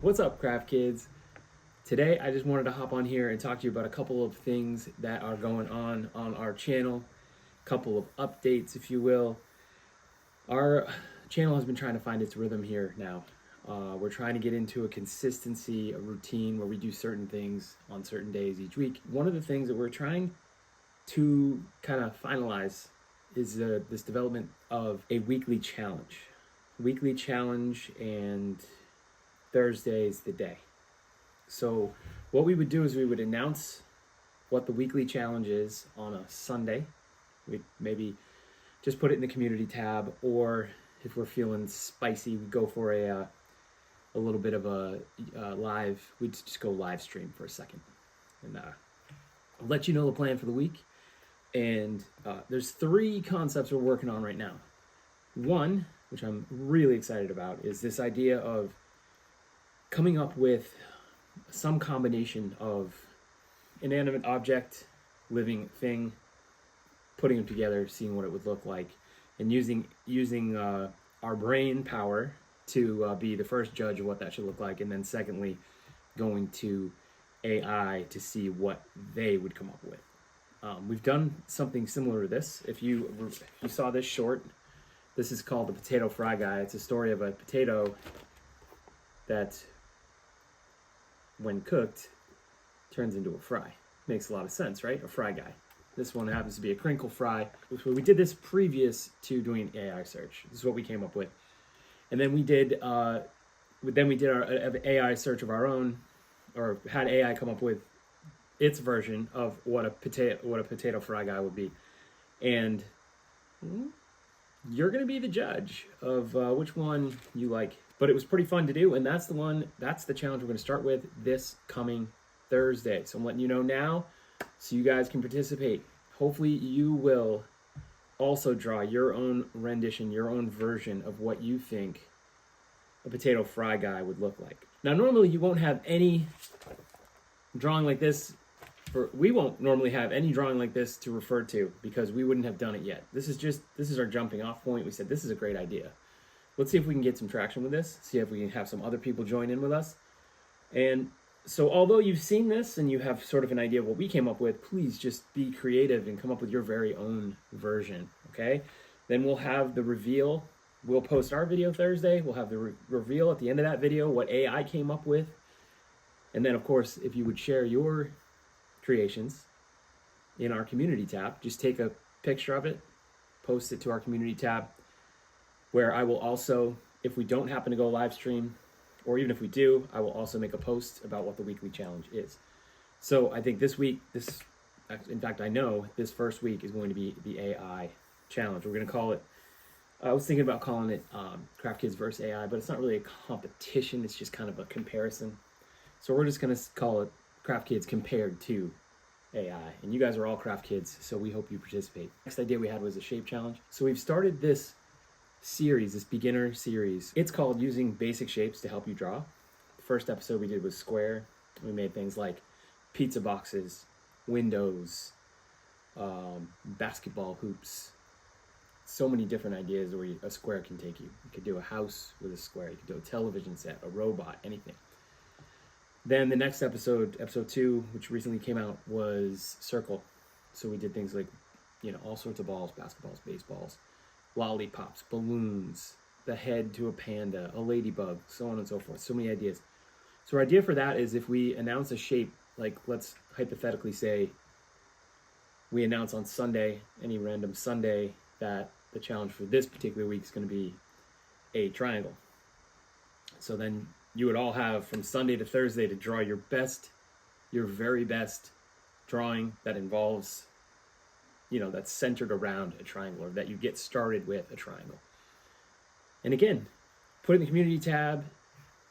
What's up, craft kids? Today I just wanted to hop on here and talk to you about a couple of things that are going on our channel, a couple of updates, if you will. Our channel has been trying to find its rhythm here now. We're trying to get into a consistency, a routine where we do certain things on certain days each week. One of the things that we're trying to kind of finalize is this development of a weekly challenge. Weekly challenge, and Thursday's the day. So what we would do is we would announce what the weekly challenge is on a Sunday. We'd maybe just put it in the community tab, or if we're feeling spicy, we go for a little bit of a live. We'd just go live stream for a second, and I'll let you know the plan for the week. And there's 3 concepts we're working on right now. One, which I'm really excited about, is this idea of coming up with some combination of inanimate object, living thing, putting them together, seeing what it would look like, and using our brain power to be the first judge of what that should look like, and then secondly, going to AI to see what they would come up with. We've done something similar to this. If you saw this short, this is called The Potato Fry Guy. It's a story of a potato that, when cooked, turns into a fry. Makes a lot of sense, right? A fry guy. This one happens to be a crinkle fry. We did this previous to doing an AI search. This is what we came up with. And then we did our AI search of our own, or had AI come up with its version of what a potato fry guy would be. And you're going to be the judge of which one you like. But it was pretty fun to do, and that's the challenge we're going to start with this coming Thursday. So I'm letting you know now so you guys can participate. Hopefully you will also draw your own rendition, your own version of what you think a potato fry guy would look like. Now, normally you won't have any drawing like this. We won't normally have any drawing like this to refer to because we wouldn't have done it yet. This is our jumping off point. We said this is a great idea. Let's see if we can get some traction with this, see if we can have some other people join in with us. And so although you've seen this and you have sort of an idea of what we came up with, please just be creative and come up with your very own version, okay? Then we'll have the reveal. We'll post our video Thursday. We'll have the reveal at the end of that video, what AI came up with. And then, of course, if you would share your creations in our community tab, just take a picture of it, post it to our community tab, where I will also, if we don't happen to go live stream, or even if we do, I will also make a post about what the weekly challenge is. So I think this week, in fact, I know this first week is going to be the AI challenge. We're going to call it, I was thinking about calling it Craft Kids versus AI, but it's not really a competition. It's just kind of a comparison. So we're just going to call it Craft Kids compared to AI. And you guys are all Craft Kids, so we hope you participate. Next idea we had was a shape challenge. So we've started this series, this beginner series. It's called Using Basic Shapes to Help You Draw. The first episode we did was square. We made things like pizza boxes, windows, basketball hoops. So many different ideas where a square can take you. You could do a house with a square. You could do a television set, a robot, anything. Then the next episode 2, which recently came out, was circle. So we did things like, all sorts of balls, basketballs, baseballs, lollipops, balloons, the head to a panda, a ladybug, so on and so forth. So many ideas. So our idea for that is if we announce a shape, like let's hypothetically say we announce on Sunday, any random Sunday, that the challenge for this particular week is going to be a triangle. So then you would all have from Sunday to Thursday to draw your very best drawing that involves, that's centered around a triangle, or that you get started with a triangle. And again, put it in the community tab,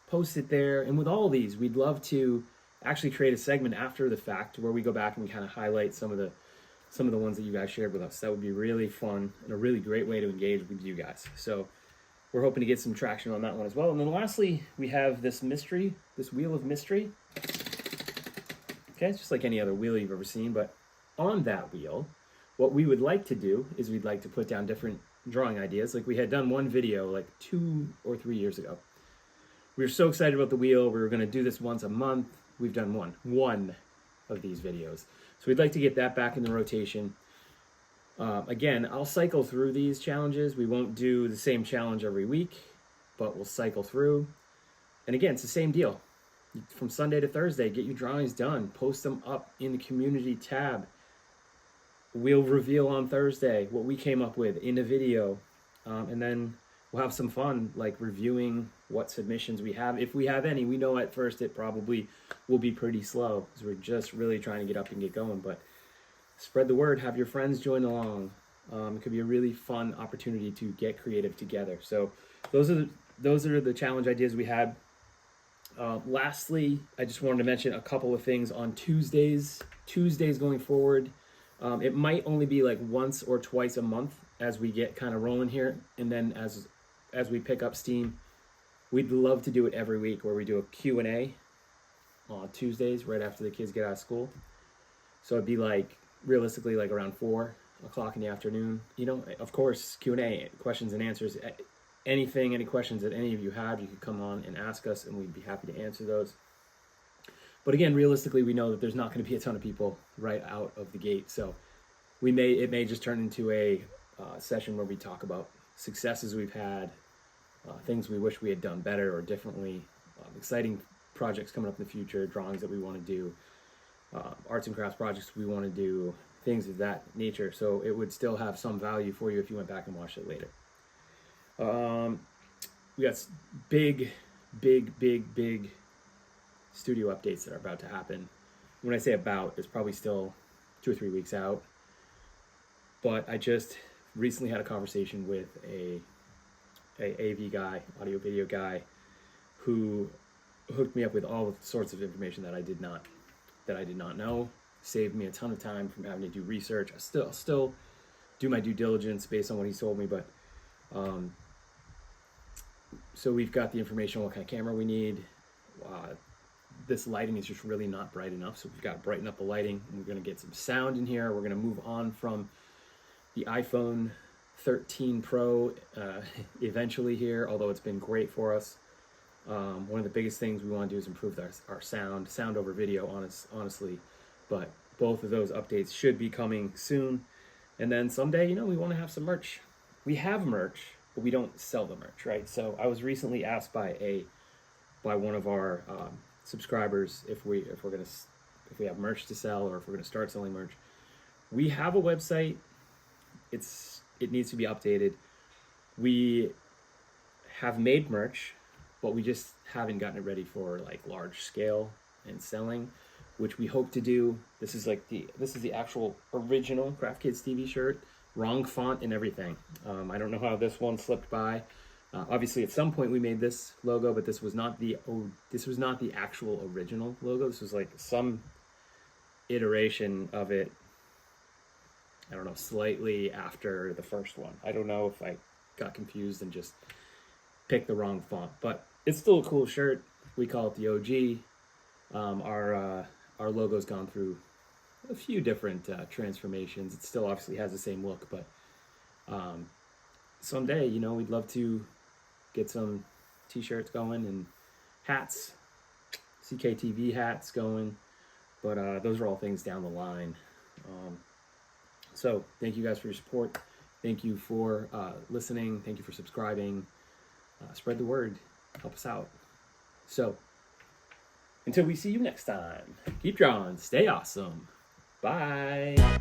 post it there. And with all of these, we'd love to actually create a segment after the fact where we go back and we kind of highlight some of the ones that you guys shared with us. That would be really fun and a really great way to engage with you guys. So we're hoping to get some traction on that one as well. And then lastly, we have this wheel of mystery. Okay, it's just like any other wheel you've ever seen, but on that wheel, what we would like to do is we'd like to put down different drawing ideas. Like we had done one video like 2 or 3 years ago we're so excited about the wheel. We were going to do this once a month. We've done one of these videos. So we'd like to get that back in the rotation. Again, I'll cycle through these challenges. We won't do the same challenge every week, but we'll cycle through. And again, it's the same deal. From Sunday to Thursday, get your drawings done. Post them up in the community tab. We'll reveal on Thursday what we came up with in a video. And then we'll have some fun, like reviewing what submissions we have. If we have any, we know at first it probably will be pretty slow because we're just really trying to get up and get going. But spread the word, have your friends join along. It could be a really fun opportunity to get creative together. So those are the challenge ideas we had. Lastly, I just wanted to mention a couple of things on Tuesdays going forward. It might only be like once or twice a month as we get kind of rolling here. And then as we pick up steam, we'd love to do it every week where we do a Q&A on Tuesdays right after the kids get out of school. So it'd be like realistically like around 4 o'clock in the afternoon. You know, of course, Q&A, questions and answers. Any questions that any of you have, you could come on and ask us and we'd be happy to answer those. But again, realistically, we know that there's not going to be a ton of people right out of the gate. So it may just turn into a session where we talk about successes we've had, things we wish we had done better or differently, exciting projects coming up in the future, drawings that we want to do, arts and crafts projects we want to do, things of that nature. So it would still have some value for you if you went back and watched it later. We got big studio updates that are about to happen. When I say about, it's probably still 2 or 3 weeks out. But I just recently had a conversation with a AV guy, audio video guy, who hooked me up with all sorts of information that I did not know. Saved me a ton of time from having to do research. I still do my due diligence based on what he told me, but so we've got the information on what kind of camera we need. This lighting is just really not bright enough, so we've got to brighten up the lighting. And we're going to get some sound in here. We're going to move on from the iPhone 13 Pro eventually here, although it's been great for us. One of the biggest things we want to do is improve our sound over video, honestly. But both of those updates should be coming soon. And then someday, we want to have some merch. We have merch, but we don't sell the merch, right? So I was recently asked by one of our subscribers if we have merch to sell or if we're going to start selling merch. We have a website. It needs to be updated. We have made merch, but we just haven't gotten it ready for like large scale and selling, which we hope to do. This is the actual original Craft Kids TV shirt, wrong font and everything. I don't know how this one slipped by. Obviously, at some point we made this logo, but this was not the actual original logo. This was like some iteration of it. I don't know, slightly after the first one. I don't know if I got confused and just picked the wrong font, but it's still a cool shirt. We call it the OG. Our logo's gone through a few different transformations. It still obviously has the same look, but someday, we'd love to get some t-shirts going and hats, CKTV hats going, but those are all things down the line. So thank you guys for your support. Thank you for listening. Thank you for subscribing. Spread the word. Help us out. So until we see you next time, keep drawing. Stay awesome. Bye.